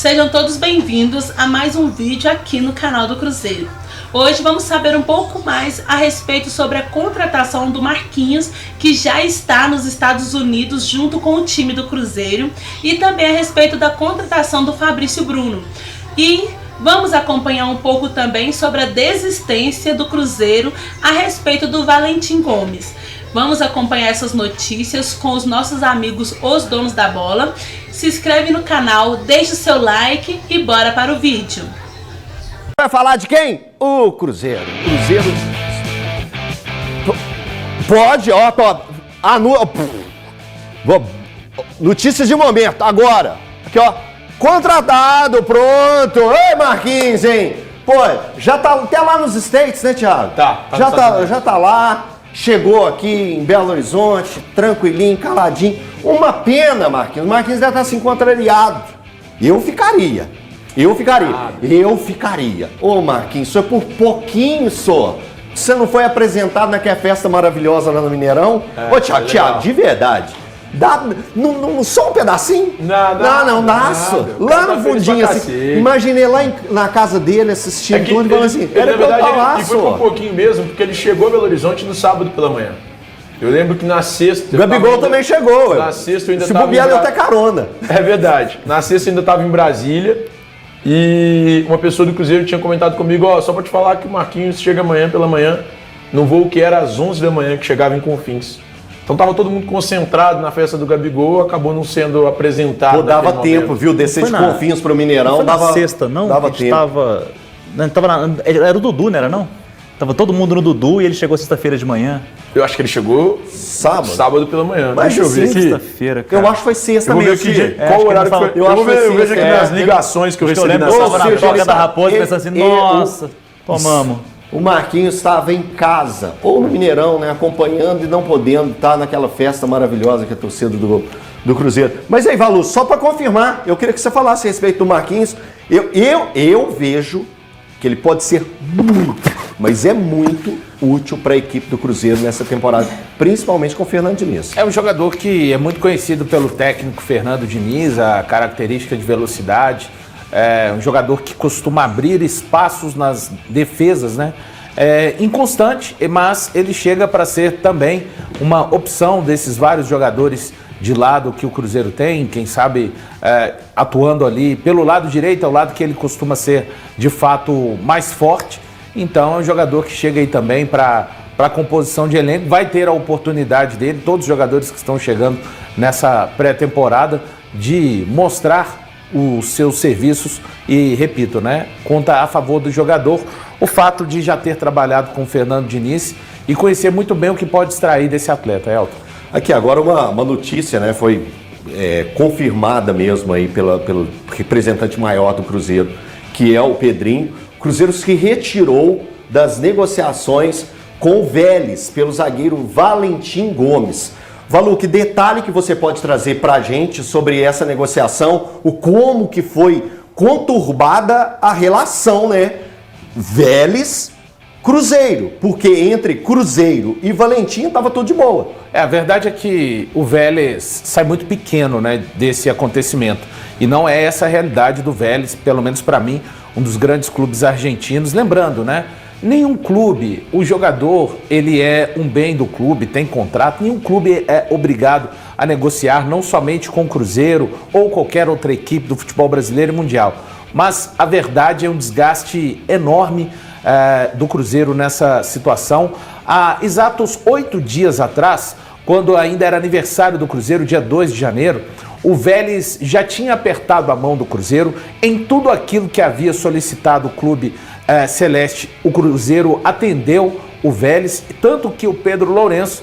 Sejam todos bem-vindos a mais um vídeo aqui no canal do Cruzeiro. Hoje vamos saber um pouco mais a respeito sobre a contratação do Marquinhos, que já está nos Estados Unidos junto com o time do Cruzeiro, e também a respeito da contratação do Fabrício Bruno. E vamos acompanhar um pouco também sobre a desistência do Cruzeiro a respeito do Valentim Gomes. Vamos acompanhar essas notícias com os nossos amigos, os donos da bola. Se inscreve no canal, deixa o seu like e bora para o vídeo. Vai falar de quem? O Cruzeiro. Cruzeiro. Pode, ó. Notícias de momento, agora. Aqui, ó. Contratado, pronto. Ei, Marquinhos, hein? Pô, já tá até lá nos States, né, Thiago? Já tá lá. Chegou aqui em Belo Horizonte, tranquilinho, caladinho. Uma pena, Marquinhos. O Marquinhos deve estar assim contrariado. Eu ficaria. Ô, Marquinhos, só por pouquinho só. Você não foi apresentado naquela festa maravilhosa lá no Mineirão? Ô, Thiago, de verdade. Dá, não só um pedacinho? Não, lá no fundinho, assim. Imaginei lá na casa dele assistindo tudo e falando assim, na verdade, ele foi por um pouquinho mesmo, porque ele chegou a Belo Horizonte no sábado pela manhã. Eu lembro que na sexta... O Gabigol também chegou. Na sexta eu ainda Se bobear, deu até carona. É verdade. Na sexta eu ainda estava em Brasília e uma pessoa do Cruzeiro tinha comentado comigo, ó, só pra te falar que o Marquinhos chega amanhã pela manhã, no voo que era às 11 da manhã, que chegava em Confins. Então tava todo mundo concentrado na festa do Gabigol, acabou não sendo apresentado. Pô, dava tempo, viu? Descer de Confins pro Mineirão, foi dava... na sexta, não? Dava tempo. Era o Dudu, não era não? Tava todo mundo no Dudu e ele chegou sexta-feira de manhã. Eu acho que ele chegou sábado pela manhã. Mas deixa eu ver aqui. Sexta-feira, cara. Eu acho que foi sexta mesmo. Eu vou ver aqui qual horário que foi. Eu vou ver aqui nas ligações que eu recebi na Toca da Raposa pensando assim, nossa, tomamos. O Marquinhos estava em casa, ou no Mineirão, né, acompanhando e não podendo estar naquela festa maravilhosa que é a torcida do Cruzeiro. Mas aí, Valu, só para confirmar, eu queria que você falasse a respeito do Marquinhos. Eu vejo que ele pode ser muito, mas é muito útil para a equipe do Cruzeiro nessa temporada, principalmente com o Fernando Diniz. É um jogador que é muito conhecido pelo técnico Fernando Diniz, a característica de velocidade. É um jogador que costuma abrir espaços nas defesas, né? É inconstante, mas ele chega para ser também uma opção desses vários jogadores de lado que o Cruzeiro tem, quem sabe atuando ali pelo lado direito, é o lado que ele costuma ser de fato mais forte. Então é um jogador que chega aí também para a composição de elenco, vai ter a oportunidade dele, todos os jogadores que estão chegando nessa pré-temporada, de mostrar os seus serviços e, repito, né, conta a favor do jogador o fato de já ter trabalhado com o Fernando Diniz e conhecer muito bem o que pode extrair desse atleta, Elton. Aqui agora uma notícia, né, foi confirmada mesmo aí pelo representante maior do Cruzeiro, que é o Pedrinho. O Cruzeiro se retirou das negociações com o Vélez pelo zagueiro Valentim Gomes. Valu, que detalhe que você pode trazer para a gente sobre essa negociação, o como que foi conturbada a relação, né? Vélez, Cruzeiro, porque entre Cruzeiro e Valentim estava tudo de boa. A verdade é que o Vélez sai muito pequeno, né, desse acontecimento. E não é essa a realidade do Vélez, pelo menos para mim, um dos grandes clubes argentinos. Lembrando, né? Nenhum clube, o jogador, ele é um bem do clube, tem contrato, nenhum clube é obrigado a negociar, não somente com o Cruzeiro ou qualquer outra equipe do futebol brasileiro e mundial. Mas a verdade é um desgaste enorme do Cruzeiro nessa situação. Há exatos 8 dias atrás, quando ainda era aniversário do Cruzeiro, dia 2 de janeiro, o Vélez já tinha apertado a mão do Cruzeiro em tudo aquilo que havia solicitado o clube celeste. O Cruzeiro atendeu o Vélez, tanto que o Pedro Lourenço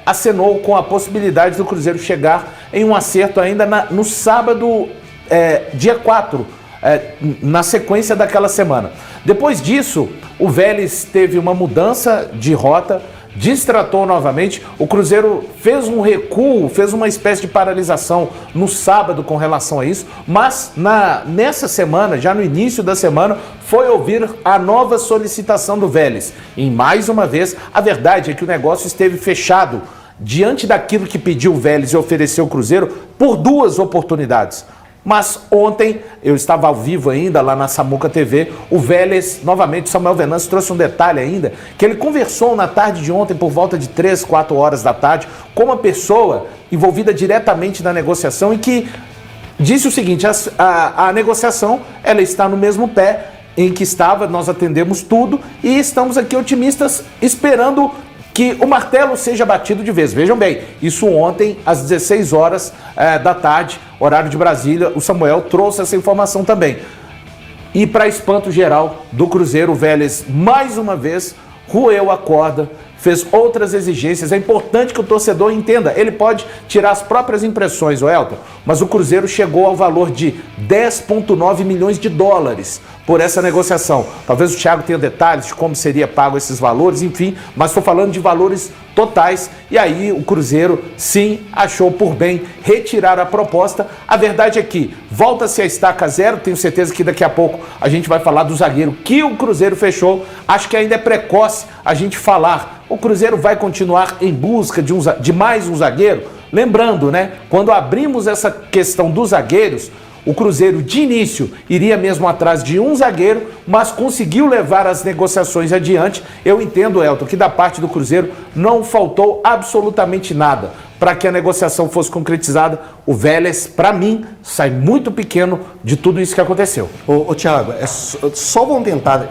acenou com a possibilidade do Cruzeiro chegar em um acerto ainda no sábado, dia 4, na sequência daquela semana. Depois disso, o Vélez teve uma mudança de rota, destratou novamente, o Cruzeiro fez um recuo, fez uma espécie de paralisação no sábado com relação a isso, mas nessa semana, já no início da semana, foi ouvir a nova solicitação do Vélez. E mais uma vez, a verdade é que o negócio esteve fechado diante daquilo que pediu o Vélez e ofereceu o Cruzeiro por 2 oportunidades. Mas ontem, eu estava ao vivo ainda lá na Samuca TV, o Vélez, novamente, o Samuel Venâncio trouxe um detalhe ainda, que ele conversou na tarde de ontem, por volta de 3, 4 horas da tarde, com uma pessoa envolvida diretamente na negociação e que disse o seguinte, a negociação, ela está no mesmo pé em que estava, nós atendemos tudo e estamos aqui otimistas esperando que o martelo seja batido de vez. Vejam bem, isso ontem às 16 horas da tarde, horário de Brasília, o Samuel trouxe essa informação também. E para espanto geral do Cruzeiro, o Vélez mais uma vez roeu a corda, fez outras exigências. É importante que o torcedor entenda, ele pode tirar as próprias impressões, Elton, mas o Cruzeiro chegou ao valor de 10,9 milhões de dólares por essa negociação. Talvez o Thiago tenha detalhes de como seria pago esses valores, enfim, mas estou falando de valores totais. E aí o Cruzeiro, sim, achou por bem retirar a proposta. A verdade é que volta-se a estaca zero. Tenho certeza que daqui a pouco a gente vai falar do zagueiro que o Cruzeiro fechou. Acho que ainda é precoce a gente falar. O Cruzeiro vai continuar em busca de mais um zagueiro? Lembrando, né, quando abrimos essa questão dos zagueiros, o Cruzeiro, de início, iria mesmo atrás de um zagueiro, mas conseguiu levar as negociações adiante. Eu entendo, Elton, que da parte do Cruzeiro não faltou absolutamente nada para que a negociação fosse concretizada. O Vélez, para mim, sai muito pequeno de tudo isso que aconteceu. Ô Thiago, só vamos tentar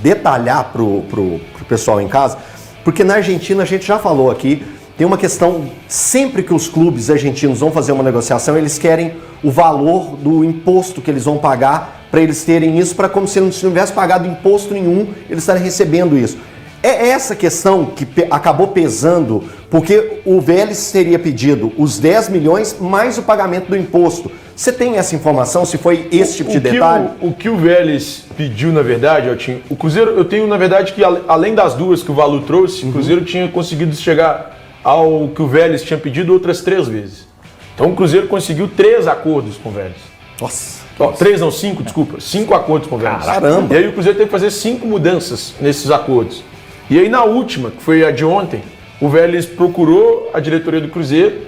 detalhar pro pessoal em casa, porque na Argentina, a gente já falou aqui, tem uma questão, sempre que os clubes argentinos vão fazer uma negociação, eles querem o valor do imposto que eles vão pagar para eles terem isso, para como se não tivesse pagado imposto nenhum, eles estarem recebendo isso. É essa questão que acabou pesando, porque o Vélez teria pedido os 10 milhões mais o pagamento do imposto. Você tem essa informação, se foi esse tipo de detalhe? O que o Vélez pediu, na verdade, Eltinho, o Cruzeiro, eu tenho, na verdade, que além das duas que o Valu trouxe, o Cruzeiro tinha conseguido chegar ao que o Vélez tinha pedido outras 3 vezes. Então o Cruzeiro conseguiu 3 acordos com o Vélez. Nossa. 3 não, 5, desculpa. 5 acordos com o Vélez. Caramba. E aí o Cruzeiro teve que fazer 5 mudanças nesses acordos. E aí na última, que foi a de ontem, o Vélez procurou a diretoria do Cruzeiro,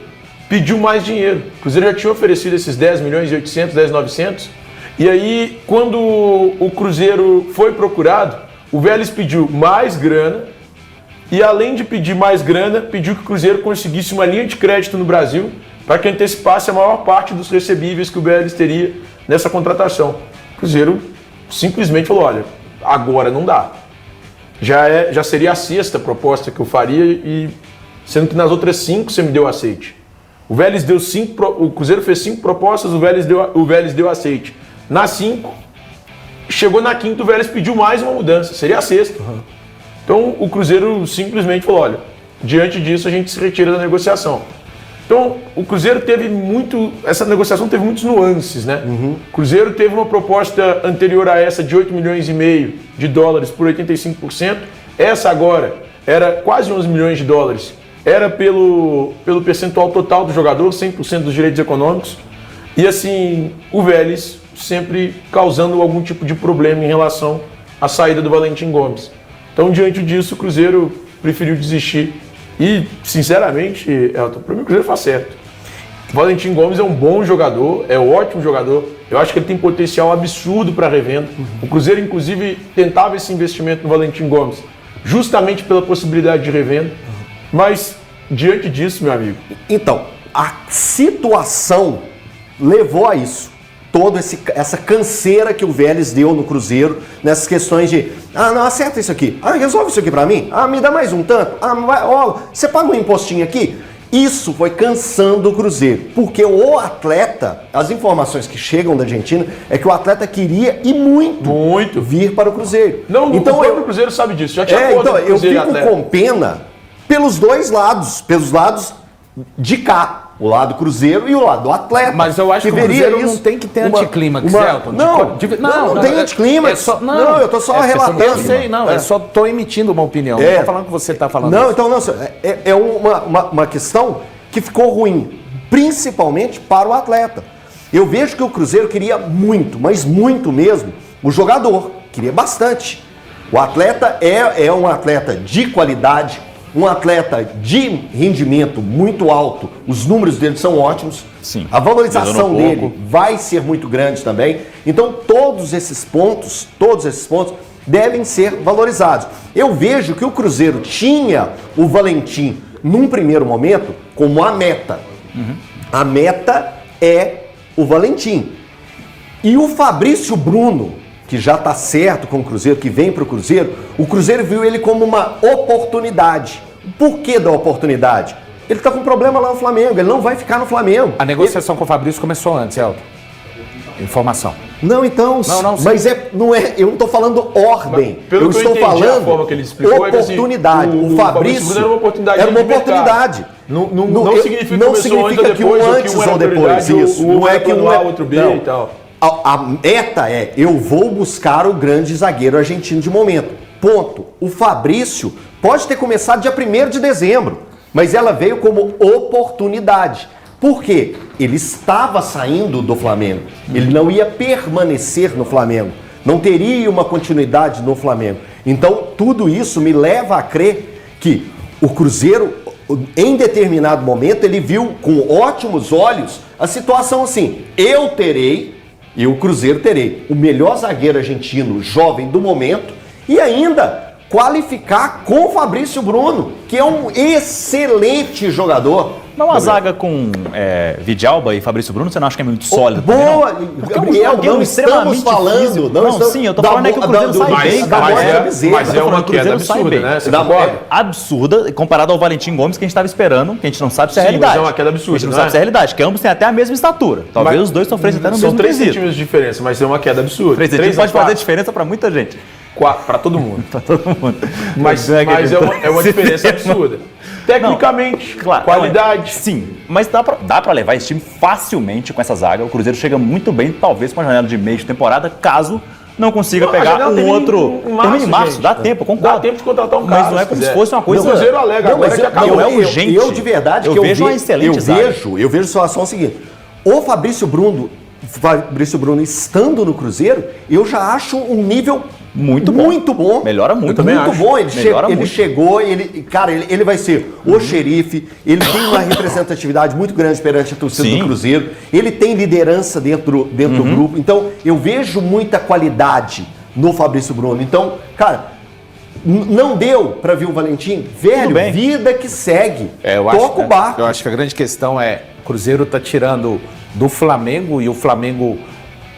pediu mais dinheiro. O Cruzeiro já tinha oferecido esses 10 milhões e 800, 10 900. E aí, quando o Cruzeiro foi procurado, o Vélez pediu mais grana. E além de pedir mais grana, pediu que o Cruzeiro conseguisse uma linha de crédito no Brasil para que antecipasse a maior parte dos recebíveis que o Vélez teria nessa contratação. O Cruzeiro simplesmente falou, olha, agora não dá. Já seria a 6ª proposta que eu faria, e sendo que nas outras 5 você me deu aceite. O Vélez deu 5, o Cruzeiro fez 5 propostas, o Vélez deu aceite. Nas 5, chegou na 5ª, o Vélez pediu mais uma mudança, seria a 6ª. Então o Cruzeiro simplesmente falou, olha, diante disso a gente se retira da negociação. Então o Cruzeiro essa negociação teve muitos nuances, né? O Cruzeiro teve uma proposta anterior a essa de 8 milhões e meio de dólares por 85%. Essa agora era quase 11 milhões de dólares. Era pelo percentual total do jogador, 100% dos direitos econômicos. E assim, o Vélez sempre causando algum tipo de problema em relação à saída do Valentim Gomes. Então, diante disso, o Cruzeiro preferiu desistir. E, sinceramente, Elton, para mim o Cruzeiro faz certo. O Valentim Gomes é um bom jogador, é um ótimo jogador. Eu acho que ele tem potencial absurdo para revenda. O Cruzeiro, inclusive, tentava esse investimento no Valentim Gomes, justamente pela possibilidade de revenda. Mas, diante disso, meu amigo... Então, a situação levou a isso. Toda essa canseira que o Vélez deu no Cruzeiro, nessas questões de, não, acerta isso aqui, resolve isso aqui pra mim, me dá mais um tanto, você paga um impostinho aqui. Isso foi cansando o Cruzeiro, porque o atleta, as informações que chegam da Argentina, é que o atleta queria e muito vir para o Cruzeiro. Não, então, o próprio Cruzeiro sabe disso, já tinha então eu fico com pena pelos dois lados, pelos lados de cá. O lado Cruzeiro e o lado do atleta. Mas eu acho que o Cruzeiro não tem que ter anticlímax, Elton. Não tem anticlímax. Não, eu tô só relatando. Eu sei, eu só tô emitindo uma opinião. Não tô falando que você tá falando isso. Então, é uma questão que ficou ruim, principalmente para o atleta. Eu vejo que o Cruzeiro queria muito, mas muito mesmo, o jogador. Queria bastante. O atleta é um atleta de qualidade, um atleta de rendimento muito alto, os números dele são ótimos. Sim. A valorização dele vai ser muito grande também. Então todos esses pontos devem ser valorizados. Eu vejo que o Cruzeiro tinha o Valentim num primeiro momento como a meta. A meta é o Valentim. E o Fabrício Bruno, que já está certo com o Cruzeiro, que vem para o Cruzeiro viu ele como uma oportunidade. Por que da oportunidade? Ele está com problema lá no Flamengo, ele não vai ficar no Flamengo. A negociação com o Fabrício começou antes, Elton. Informação. Não, então, mas não é, eu não estou falando ordem. Pelo eu que estou falando a forma que ele explicou, oportunidade. É que, assim, o Fabrício era uma oportunidade. Era uma oportunidade. Não significa que um antes ou depois. Isso. Não é que um é outro B e tal. A meta é, eu vou buscar o grande zagueiro argentino de momento. Ponto. O Fabrício pode ter começado dia 1º de dezembro, mas ela veio como oportunidade. Por quê? Ele estava saindo do Flamengo. Ele não ia permanecer no Flamengo. Não teria uma continuidade no Flamengo. Então, tudo isso me leva a crer que o Cruzeiro, em determinado momento, ele viu com ótimos olhos a situação assim. Eu terei, e o Cruzeiro terei, o melhor zagueiro argentino jovem do momento e ainda qualificar com o Fabrício Bruno, que é um excelente jogador. Mas uma zaga com Vidalba e Fabrício Bruno, você não acha que é muito sólida? Boa, Gabriel, não estamos falando. Sim, eu tô falando é que o Cruzeiro sai bem, cara. Mas é uma queda absurda, né? Você concorda? Absurda, comparado ao Valentim Gomes, que a gente estava esperando, que a gente não sabe se é Sim, realidade. mas é uma queda absurda, A gente não sabe se é realidade, que ambos têm até a mesma estatura. Talvez os dois sofressem até no mesmo São 3 quesito. centímetros de diferença, mas é uma queda absurda. 3 centímetros pode fazer diferença para muita gente. Para todo mundo. Para todo mundo. Mas é uma diferença absurda. Tecnicamente, claro, qualidade. Sim, mas dá pra levar esse time facilmente com essa zaga. O Cruzeiro chega muito bem, talvez com uma janela de meio de temporada, caso não consiga pegar um outro. Termina em março, dá tempo, concordo. Dá tempo de contratar um cara. Mas não é como se fosse uma coisa. O Cruzeiro alega agora que acabou. Não é urgente. Eu de verdade, eu vejo uma excelente zaga. Eu vejo a situação seguinte. O Fabrício Bruno estando no Cruzeiro, eu já acho um nível muito bom. Melhora muito. Muito bom. Ele chegou, ele vai ser o xerife, ele tem uma representatividade muito grande perante a torcida do Cruzeiro, ele tem liderança dentro do grupo, então eu vejo muita qualidade no Fabrício Bruno. Então, cara, não deu para ver o Valentim? Velho, vida que segue. Toca o barco. Eu acho que a grande questão é, o Cruzeiro tá tirando do Flamengo e o Flamengo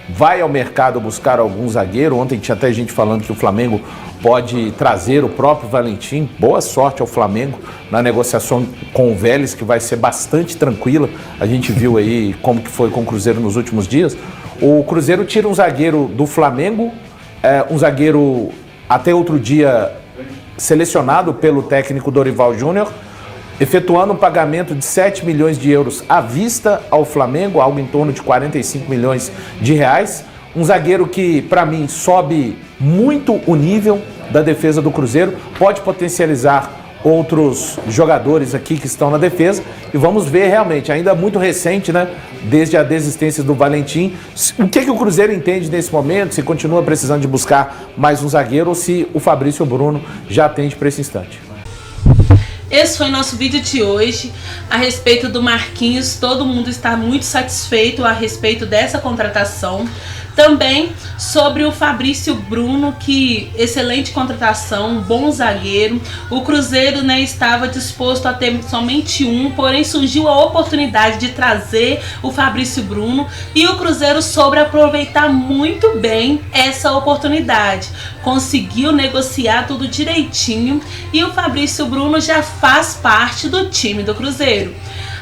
vai ao mercado buscar algum zagueiro. Ontem tinha até gente falando que o Flamengo pode trazer o próprio Valentim. Boa sorte ao Flamengo na negociação com o Vélez, que vai ser bastante tranquila. A gente viu aí como que foi com o Cruzeiro nos últimos dias. O Cruzeiro tira um zagueiro do Flamengo, um zagueiro até outro dia selecionado pelo técnico Dorival Júnior, efetuando um pagamento de 7 milhões de euros à vista ao Flamengo, algo em torno de 45 milhões de reais. Um zagueiro que, para mim, sobe muito o nível da defesa do Cruzeiro, pode potencializar outros jogadores aqui que estão na defesa. E vamos ver realmente, ainda muito recente, né? Desde a desistência do Valentim, o que o Cruzeiro entende nesse momento, se continua precisando de buscar mais um zagueiro ou se o Fabrício Bruno já atende para esse instante. Esse foi nosso vídeo de hoje a respeito do Marquinhos. Todo mundo está muito satisfeito a respeito dessa contratação. Também sobre o Fabrício Bruno, que excelente contratação, bom zagueiro. O Cruzeiro, né, estava disposto a ter somente um, porém surgiu a oportunidade de trazer o Fabrício Bruno e o Cruzeiro soube aproveitar muito bem essa oportunidade. Conseguiu negociar tudo direitinho e o Fabrício Bruno já faz parte do time do Cruzeiro.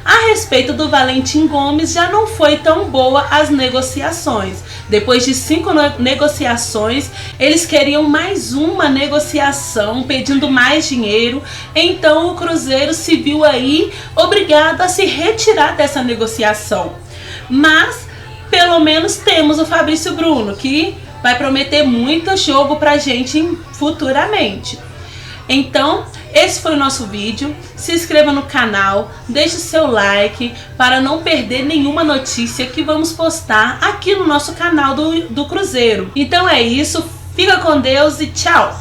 A respeito do Valentim Gomes, já não foi tão boa as negociações. Depois de 5 negociações, eles queriam mais uma negociação, pedindo mais dinheiro. Então o Cruzeiro se viu aí obrigado a se retirar dessa negociação. Mas, pelo menos temos o Fabrício Bruno, que vai prometer muito jogo pra gente futuramente. Então, esse foi o nosso vídeo. Se inscreva no canal, deixe seu like para não perder nenhuma notícia que vamos postar aqui no nosso canal do Cruzeiro. Então é isso, fica com Deus e tchau!